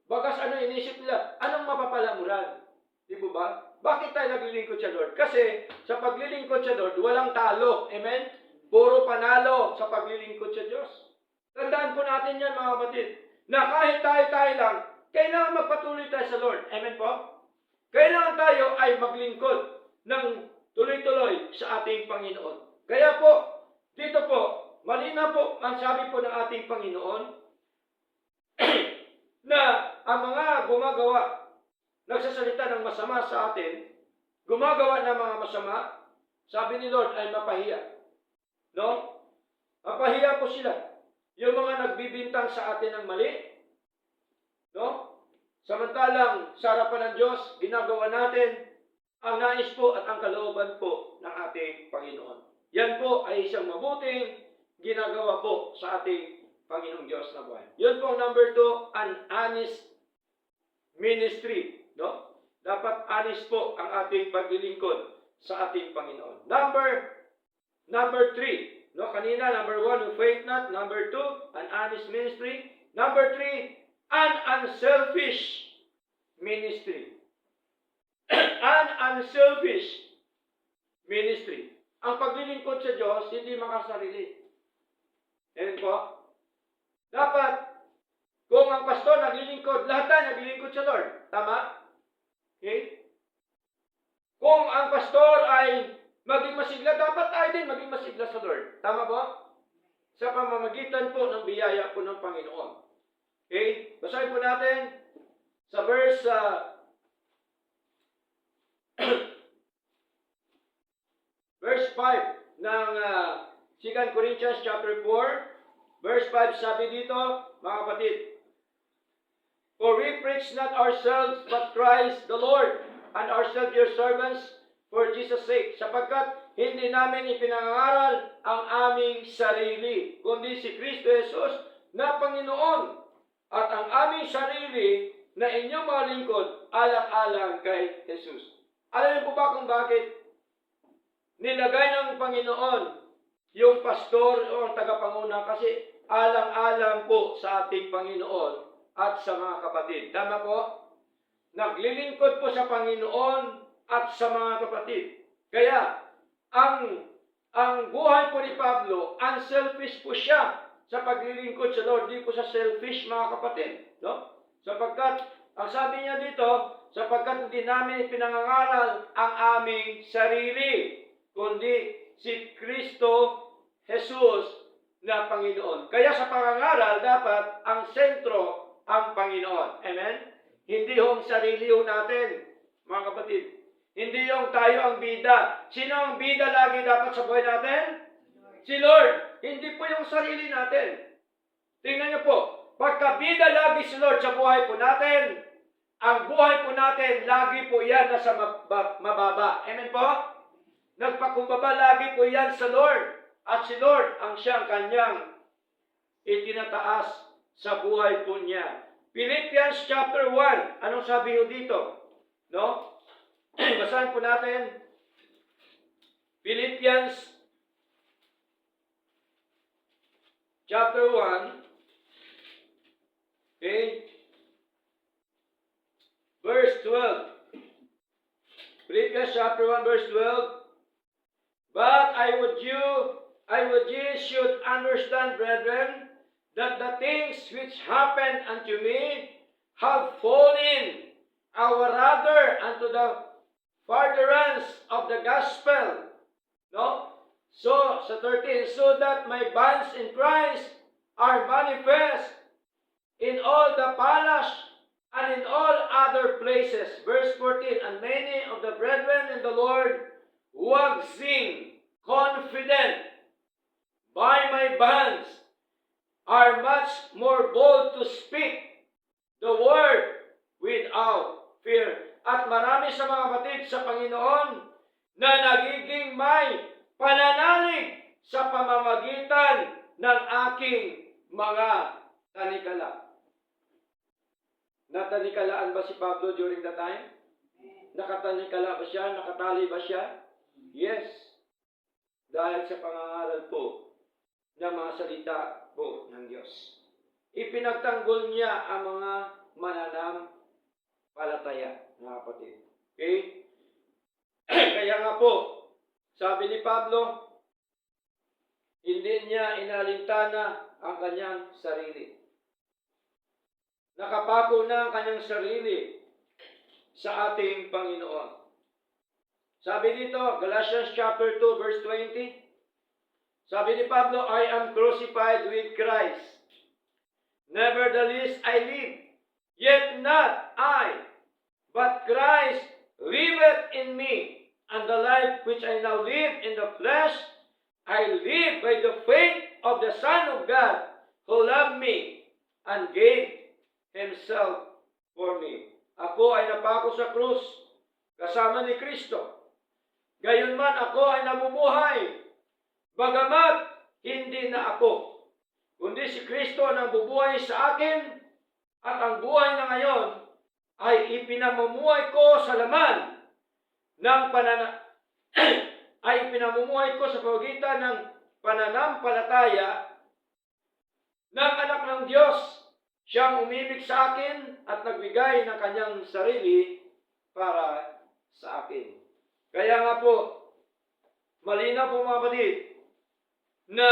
bagas, ano inisip nila? Anong mapapalamuran? Di ba? Bakit tayo naglilingkod sa Lord? Kasi sa paglilingkod sa Lord, walang talo. Amen? Puro panalo sa paglilingkod sa Diyos. Tandaan po natin yan, mga kapatid, na kahit tayo lang, kailangan magpatuloy tayo sa Lord. Amen po? Kailangan tayo ay maglingkod ng tuloy-tuloy sa ating Panginoon. Kaya po, dito po, malinaw po ang sabi po ng ating Panginoon na ang mga gumagawa, nagsasalita ng masama sa atin, gumagawa ng mga masama, sabi ni Lord ay mapahiya. No? Mapahiya po sila. Yung mga nagbibintang sa atin ng mali, no? Samantalang sa harapan ng Diyos, ginagawa natin ang nais po at ang kalooban po ng ating Panginoon. Yan po ay isang mabuting ginagawa po sa ating Panginoong Diyos na buhay. Yun po number 2, an honest ministry. No? Dapat honest po ang ating paglilingkod sa ating Panginoon. Number 3. No? Kanina, number 1, who faint not. Number 2, an honest ministry. Number 3, an unselfish ministry. an unselfish ministry. Ang paglilingkod sa Diyos, hindi makasarili. Amen po? Dapat, kung ang pastor naglilingkod, lahat tayo naglilingkod sa Lord. Tama? Okay? Kung ang pastor ay maging masigla, dapat tayo din maging masigla sa Lord. Tama po? Sa pamamagitan po ng biyaya po ng Panginoon. Okay? Basahin po natin sa verse verse 5 ng 2 Corinthians chapter 4, verse 5, sabi dito, mga kapatid, for we preach not ourselves, but Christ the Lord, and ourselves your servants for Jesus' sake, sapagkat hindi namin ipinangaral ang aming sarili, kundi si Kristo Jesus na Panginoon, at ang aming sarili na inyong mga lingkod alang-alang kay Jesus. Alam niyo po ba kung bakit nilagay ng Panginoon yung pastor o ang tagapanguna? Kasi alang-alang po sa ating Panginoon at sa mga kapatid. Tama po? Naglilingkod po sa Panginoon at sa mga kapatid. Kaya, ang buhay po ni Pablo, unselfish po siya sa paglilingkod sa Lord. Di po sa selfish, mga kapatid. No? Sapagkat, ang sabi niya dito, sapagkat hindi namin ipinangangaral ang aming sarili, kundi si Kristo Jesus na Panginoon. Kaya sa pangangaral, dapat ang sentro ang Panginoon. Amen? Hindi yung sarili yung natin, mga kapatid. Hindi yung tayo ang bida. Sino ang bida lagi dapat sa buhay natin? Si Lord. Hindi po yung sarili natin. Tingnan niyo po. Pagka bida lagi si Lord sa buhay po natin, ang buhay po natin, lagi po yan nasa mababa. Amen po? Nagpakumbaba lagi po yan sa Lord. At si Lord ang siyang kanyang itinataas sa buhay po niya. Philippians chapter 1. Anong sabi ho dito? No? Basahin po natin. Philippians chapter 1. Okay? Verse 12. Philippians chapter 1 verse 12. But I would ye should understand, brethren, that the things which happened unto me have fallen rather unto the furtherance of the gospel. No? So, sa 13, so that my bonds in Christ are manifest in all the palace and in all other places. Verse 14, and many of the brethren in the Lord waxing confident by my bonds are much more bold to speak the word without fear. At marami sa mga kapatid sa Panginoon na nagiging may pananalig sa pamamagitan ng aking mga tanikala. Natanikalaan ba si Pablo during that time? Nakatanikala ba siya? Nakatali ba siya? Yes. Dahil sa pangangaral po ng mga salita po ng Diyos. Ipinagtanggol niya ang mga mananampalataya, mga kapatid. Okay? Kaya nga po, sabi ni Pablo, hindi niya inalintana ang kanyang sarili. Nakapako na ang kanyang sarili sa ating Panginoon. Sabi dito, Galatians chapter 2 verse 20, sabi ni Pablo, I am crucified with Christ. Nevertheless I live, yet not I, but Christ liveth in me. And the life which I now live in the flesh, I live by the faith of the Son of God, who loved me and gave Himself for me. Ako ay napako sa krus, kasama ni Kristo. Gayunman ako ay namumuhay, bagamat hindi na ako, kundi si Kristo ang nabubuhay sa akin, at ang buhay na ngayon ay ipinamumuhay ko sa laman ng ay ipinamumuhay ko sa pagitan ng pananampalataya ng anak ng Diyos. Siyang umibig sa akin at nagbigay ng kanyang sarili para sa akin. Kaya nga po, malinaw po mga kapatid, na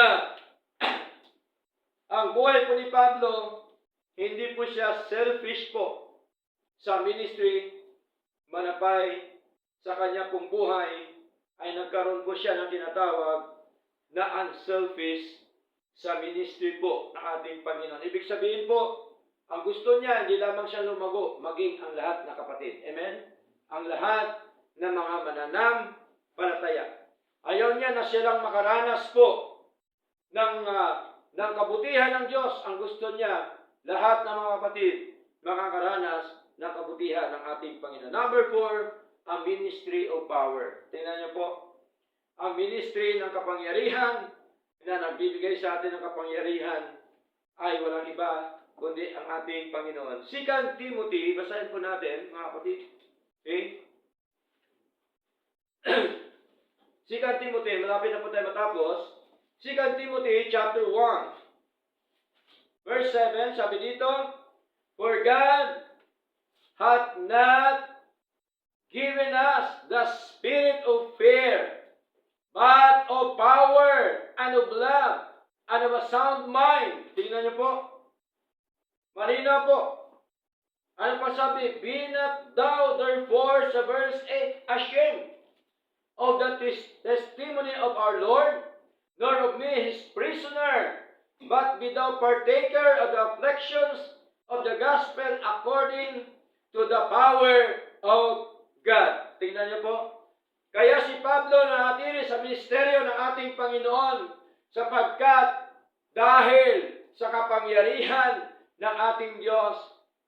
ang buhay po ni Pablo, hindi po siya selfish po sa ministry, manapay sa kanya pong buhay, ay nagkaroon po siya ng tinatawag na unselfish sa ministry po ng ating Panginoon. Ibig sabihin po, ang gusto niya, hindi lamang siya lumago, maging ang lahat na kapatid. Amen? Ang lahat ng mga mananampalataya. Ayaw niya na silang makaranas po ng kabutihan ng Diyos. Ang gusto niya, lahat ng mga kapatid, makakaranas ng kabutihan ng ating Panginoon. Number 4, ang ministry of power. Tingnan niyo po, ang ministry ng kapangyarihan na nagbibigay sa atin ng kapangyarihan ay walang iba kundi ang ating Panginoon. 2 Timothy, basahin po natin, mga kapatid. Okay? 2 Timothy, malapit na po tayo matapos. 2 Timothy chapter 1, verse 7, sabi dito, For God hath not given us the spirit of fear, but of power, and of love, and of a sound mind. Tingnan niyo po. Malinaw po. Ano pa sabi? Be not thou therefore, sa verse 8, ashamed of the testimony of our Lord, nor of me his prisoner, but be thou partaker of the afflictions of the gospel according to the power of God. Tingnan niyo po. Kaya si Pablo nanatili sa ministeryo ng ating Panginoon sapagkat dahil sa kapangyarihan ng ating Diyos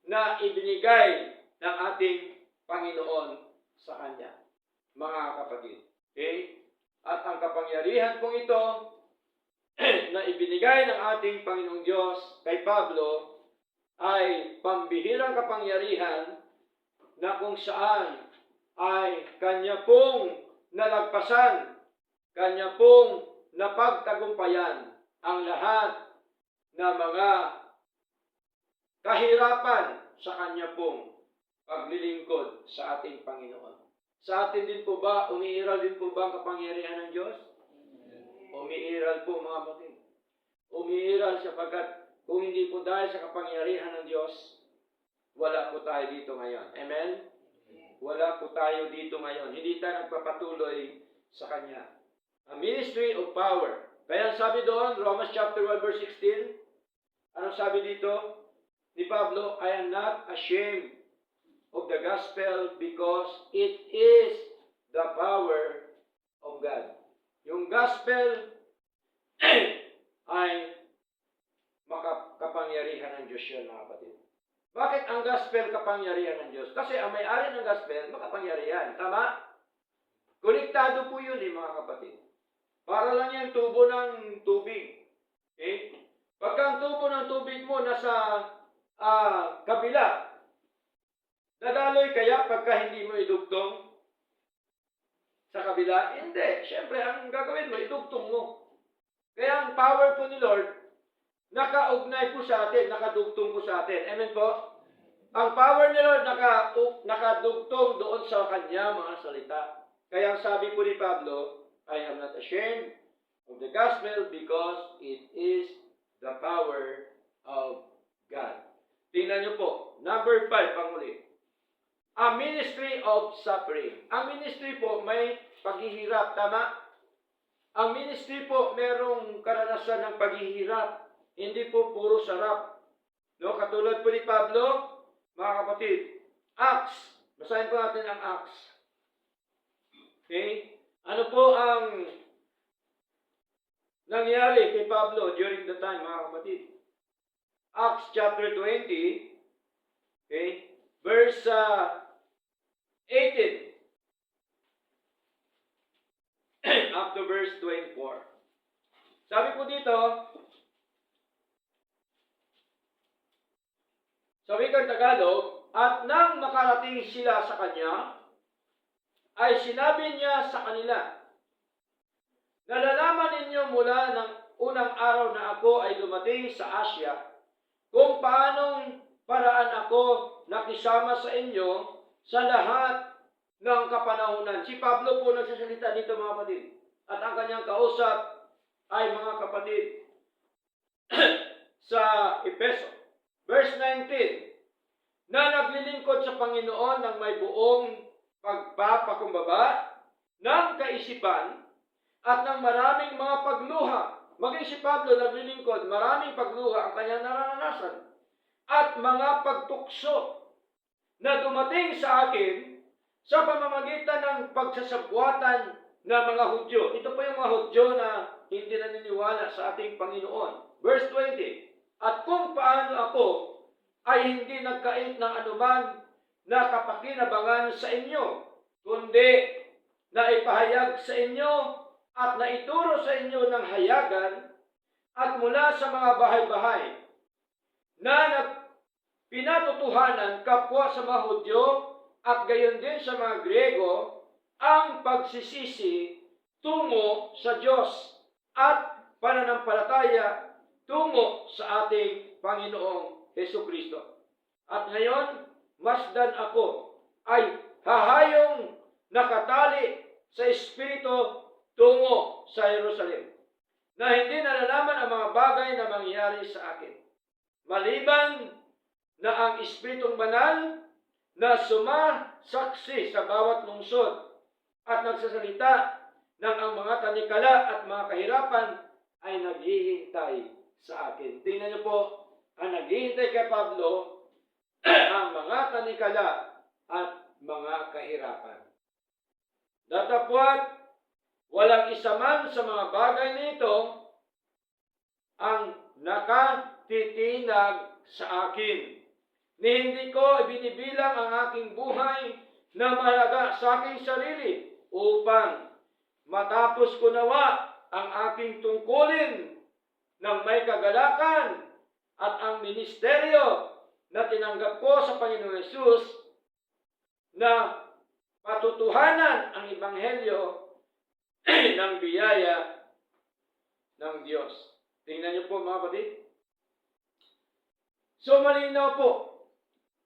na ibinigay ng ating Panginoon sa Kanya. Mga kapatid. Okay? At ang kapangyarihan pong ito na ibinigay ng ating Panginoong Diyos kay Pablo ay pambihirang kapangyarihan na kung saan ay Kanya pong nalagpasan, Kanya pong napagtagumpayan ang lahat na mga kahirapan sa Kanya pong paglilingkod sa ating Panginoon. Sa atin din po ba, umiiral din po ba ang kapangyarihan ng Diyos? Umiiral po mga kapatid. Umiiral sapagkat kung hindi po dahil sa kapangyarihan ng Diyos, wala po tayo dito ngayon. Amen? Wala po tayo dito ngayon. Hindi tayo nagpapatuloy sa Kanya. A ministry of power. Kaya sabi doon, Romans chapter 1 verse 16, anong sabi dito? Ni Pablo, I am not ashamed of the gospel because it is the power of God. Yung gospel ay makapangyarihan ng Diyos yun, mga kapatid. Bakit ang gospel kapangyarihan ng Diyos? Kasi ang may-ari ng gospel, makapangyarihan. Tama? Konektado po yun, mga kapatid. Para lang yan tubo ng tubig. Okay? Pagka ang tubo ng tubig mo nasa kabila, dadaloy kaya pagka hindi mo idugtong sa kabila? Hindi. Siyempre, ang gagawin mo, idugtong mo. Kaya ang power po ni Lord, nakaugnay po sa atin, nakadugtong po sa atin. Amen po? Ang power ni Lord, nakadugtong doon sa Kanya mga salita. Kaya ang sabi po ni Pablo, I am not ashamed of the gospel because it is the power of God. Tingnan niyo po. Number 5, panghuli. A ministry of suffering. Ang ministry po may paghihirap, tama? Ang ministry po merong karanasan ng paghihirap. Hindi po puro sarap. No, katulad po ni Pablo, mga kapatid, Acts. Basahin po natin ang Acts. Okay? Ano po ang nangyari kay Pablo during the time, mga kapatid? Acts chapter 20, okay, verse 18 up to verse 24. Sabi po dito, sa wikang Tagalog, at nang makarating sila sa Kanya, ay sinabi niya sa kanila, nalalaman ninyo mula ng unang araw na ako ay dumating sa Asya, kung paanong paraan ako nakisama sa inyo sa lahat ng kapanahunan. Si Pablo po nagsasalita dito mga kapatid. At ang kanyang kausap ay mga kapatid sa Efeso. Verse 19, na naglilingkod sa Panginoon ng may buong pagpapakumbaba ng kaisipan at ng maraming mga pagluha. Maging si Pablo naglilingkod, maraming pagluha ang kanyang naranasan at mga pagtukso na dumating sa akin sa pamamagitan ng pagsasabwatan ng mga Hudyo. Ito po yung mga Hudyo na hindi naniniwala sa ating Panginoon. Verse 20, at kung paano ako ay hindi nagkait ng anuman na kapakinabangan sa inyo, kundi na ipahayag sa inyo at naituro sa inyo ng hayagan at mula sa mga bahay-bahay na pinatutuhanan kapwa sa mga Hudyo at gayon din sa mga Griego ang pagsisisi tungo sa Diyos at pananampalataya tungo sa ating Panginoong Hesukristo. At ngayon, masdan ako ay hahayong nakatali sa Espiritu tungo sa Jerusalem, na hindi nalalaman ang mga bagay na mangyayari sa akin, maliban na ang Espiritong Banal na sumasaksi sa bawat lungsod at nagsasalita ng ang mga tanikala at mga kahirapan ay naghihintay sa akin. Tingnan niyo po, ang naghihintay kay Pablo ang mga tanikala at mga kahirapan. Datapwat, walang isa man sa mga bagay nito ang nakatitinag sa akin. Ni hindi ko ibinibilang ang aking buhay na mahalaga sa aking sarili upang matapos ko nawa ang aking tungkulin ng may kagalakan at ang ministeryo na tinanggap ko sa Panginoon Hesus na patutuhanan ang Ebanghelyo ng biyaya ng Diyos. Tingnan niyo po mga kapatid. So malinaw po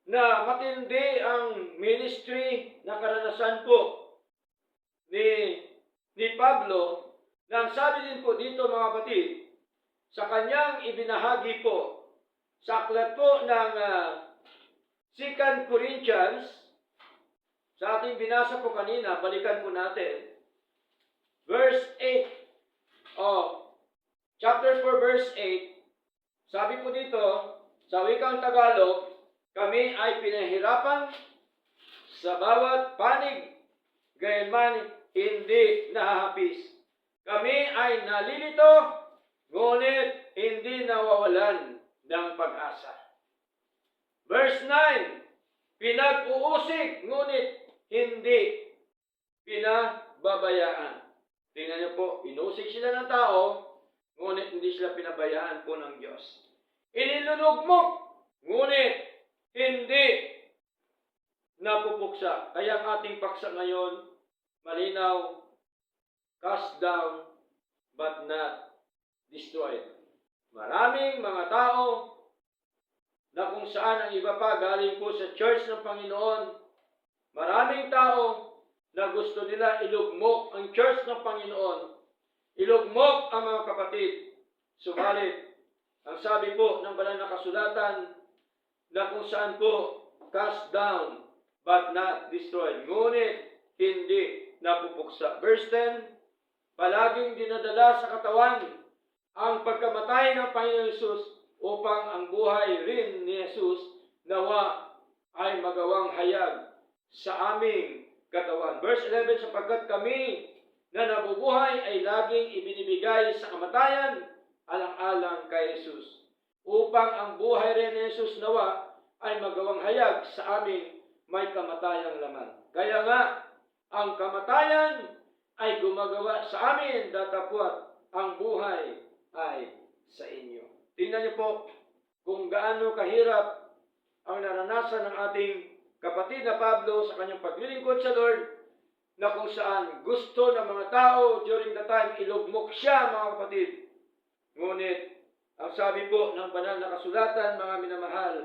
na matindi ang ministry na karanasan po ni Pablo, na sabi din po dito mga kapatid, sa kanyang ibinahagi po sa aklat po ng 2 Corinthians, sa ating binasa po kanina, balikan po natin, verse 8, chapter 4 verse 8, sabi po dito, sa wikang Tagalog, kami ay pinahirapan sa bawat panig, gayunman hindi nahahapis. Kami ay nalilito, ngunit hindi nawawalan ng pag-asa. Verse 9, pinag-uusig, ngunit hindi pinababayaan. Tingnan niyo po, inusig sila ng tao, ngunit hindi sila pinabayaan po ng Diyos. Inilunugmok, ngunit hindi napupuksa. Kaya ang ating paksa ngayon, malinaw, cast down, but not destroyed. Maraming mga tao na kung saan ang iba pa galing po sa church ng Panginoon, maraming tao na gusto nila ilugmok ang church ng Panginoon, ilugmok ang mga kapatid. Subalit, ang sabi po ng banal na kasulatan na kung saan po cast down but not destroyed, ngunit hindi napupuksa. Verse 10, palaging dinadala sa katawan ang pagkamatay ng Panginoon Hesus upang ang buhay rin ni Hesus nawa ay magawang hayag sa aming katawan. Verse 11, sapagkat kami na nabubuhay ay laging ibinibigay sa kamatayan alang-alang kay Hesus, upang ang buhay rin ni Hesus nawa ay magawang hayag sa amin may kamatayang laman. Kaya nga, ang kamatayan ay gumagawa sa amin, datapwat ang buhay ay sa inyo. Tingnan niyo po kung gaano kahirap ang naranasan ng ating kapatid na Pablo sa kanyang paglilingkod sa Lord, na kung saan gusto ng mga tao during the time ilugmok siya, mga kapatid. Ngunit, ang sabi po ng banal na kasulatan, mga minamahal,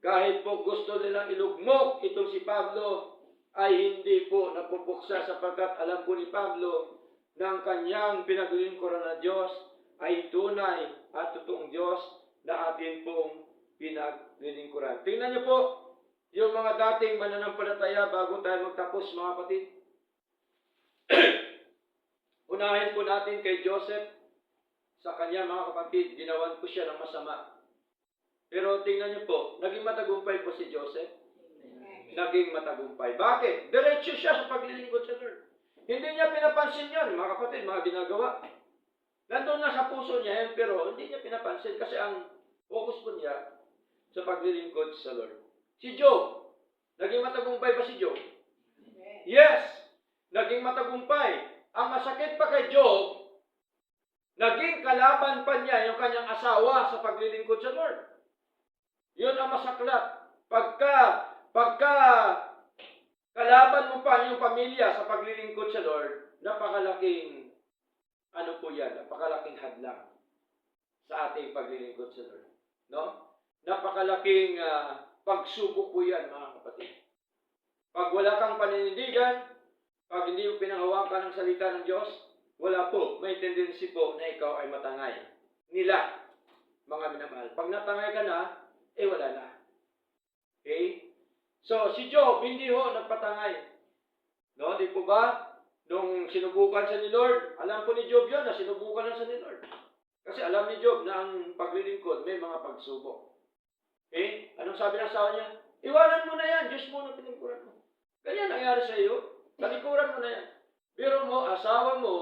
kahit po gusto nilang ilugmok itong si Pablo, ay hindi po napupuksa sapagkat alam po ni Pablo na ang kanyang pinaglilingkuran na Diyos ay tunay at totoong Diyos na atin pong pinaglilingkuran. Tingnan niyo po yung mga dating mananampalataya bago tayo magtapos, mga kapatid. Unahin po natin kay Joseph. Sa kanya, mga kapatid, ginawan po siya ng masama. Pero tingnan niyo po, naging matagumpay po si Joseph. Naging matagumpay. Bakit? Diretso siya sa paglilingkod sa Lord. Hindi niya pinapansin yan, mga kapatid, mga ginagawa. Nandun na sa puso niya yan, pero hindi niya pinapansin kasi ang focus po niya sa paglilingkod sa Lord. Si Job, naging matagumpay ba si Job? Yes, naging matagumpay. Ang masakit pa kay Job, naging kalaban pa niya yung kanyang asawa sa paglilingkod sa Lord. Yun ang masaklat. Pagka kalaban mo pa yung pamilya sa paglilingkod sa Lord, napakalaking, napakalaking hadlang sa ating paglilingkod sa Lord. No? Napakalaking pagsubok po yan, mga kapatid. Pag wala kang paninindigan, pag hindi mo pinanghawakan ng salita ng Diyos, wala po. May tendency po na ikaw ay matangay. Nila, mga minamahal. Pag natangay ka na, wala na. Okay? So, si Job, hindi ho nagpatangay. No, di po ba? Nung sinubukan siya ni Lord, alam po ni Job yun na sinubukan lang siya ni Lord. Kasi alam ni Job na ang paglilingkod may mga pagsubok. Okay? Anong sabi ng asawa niya? Iwanan mo na yan. Diyos mo na pinagkuran mo. Ganyan nangyari sa iyo. Talikuran mo na yan. Pero mo, asawa mo,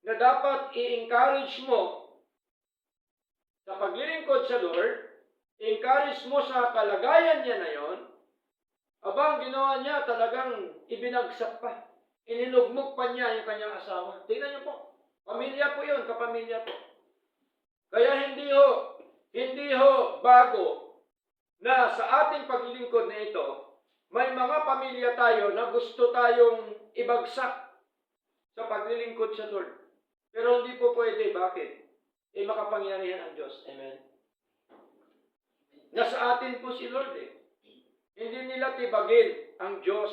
na dapat i-encourage mo sa paglilingkod sa Lord, i-encourage mo sa kalagayan niya na yon, abang ginawa niya talagang ibinagsak pa. Inilugmok pa niya yung kanyang asawa. Tingnan niyo po. Pamilya po yun, kapamilya po. Kaya hindi ho bago na sa ating paglilingkod na ito, may mga pamilya tayo na gusto tayong ibagsak sa paglilingkod sa Lord. Pero hindi po pwede. Bakit? Makapangyarihan ang Diyos. Amen. Nasa atin po si Lord Hindi nila tibagin ang Diyos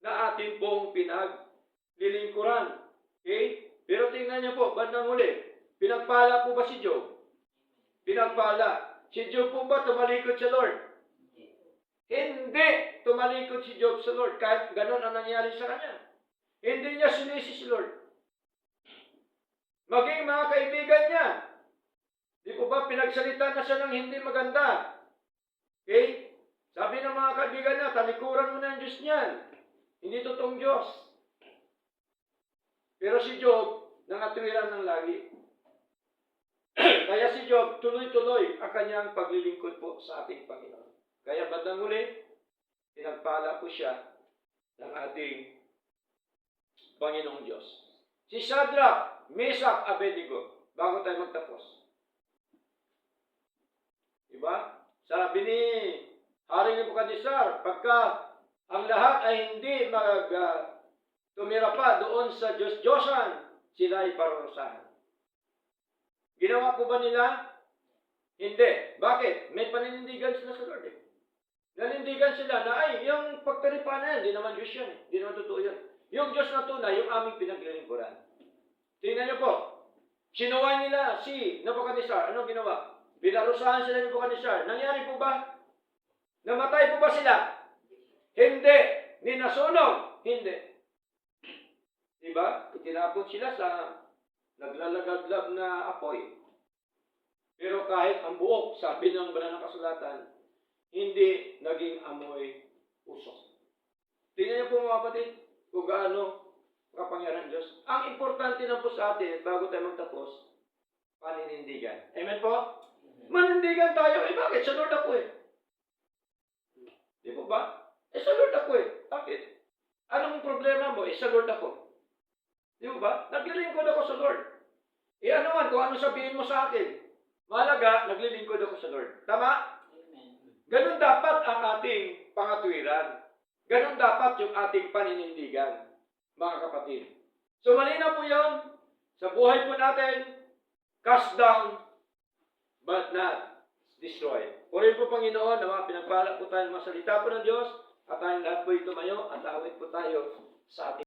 na atin pong pinaglilingkuran. Okay? Pero tingnan niyo po, bandang huli, pinagpala po ba si Job? Pinagpala. Si Job po ba tumalikod sa Lord? Hindi tumalikod si Job sa Lord. Kahit ganun ang nangyari sa kanya. Hindi niya sinisi si Lord. Maging mga kaibigan niya. Di po ba pinagsalita na siya ng hindi maganda? Okay? Sabi ng mga kaibigan niya, talikuran mo na ang Diyos niyan. Hindi totoong Diyos. Pero si Job, nangatwiran ng lagi. Kaya si Job, tuloy-tuloy ang kanyang paglilingkod po sa ating Panginoon. Kaya bandang huli, pinagpala po siya ng ating Panginoong Diyos. Si Shadrach, Meshach, Abednego, bago tayo magtapos. Diba? Sabi ni Haring Nebukadnezar, pagka ang lahat ay hindi tumira pa doon sa Diyos-Diyosan, sila ay parurusahan. Ginawa po ba nila? Hindi. Bakit? May paninindigan sila sa Lord Nanindigan sila na yung pagtaripa na yan, hindi naman Diyos yan Hindi naman totoo yan. Yung Diyos na tunay, yung aming pinaglilingkuran. Tingnan niyo po. Sinuway nila si Nebukadnezar. Anong ginawa? Pinarusahan sila ni Nebukadnezar. Nangyari po ba? Namatay po ba sila? Hindi. Ninasunog? Hindi. Diba? Itinapon sila sa naglalagablab na apoy. Pero kahit ang buok, sabi ng banal na kasulatan, hindi naging amoy usok. Tingnan niyo po mga kapatid, kung gaano kapangyarihan ng Diyos. Ang importante na po sa atin, bago tayo magtapos, paninindigan. Amen po? Manindigan tayo. Bakit? Sa Lord ako Di po ba? Sa Lord ako Bakit? Anong problema mo? Sa Lord ako. Di po ba? Naglilingkod ako sa Lord. Ano man, kung ano sabihin mo sa akin. Mahalaga, naglilingkod ako sa Lord. Tama? Ganun dapat ang ating pangatwiran. Ganun dapat yung ating paninindigan, mga kapatid. So, malinaw po yun. Sa buhay po natin, cast down, but not destroy. Purihin po Panginoon, na mga pinagpala po tayo ng mga salita po ng Diyos. At tayong lahat po'y tumayo at awit po tayo sa ating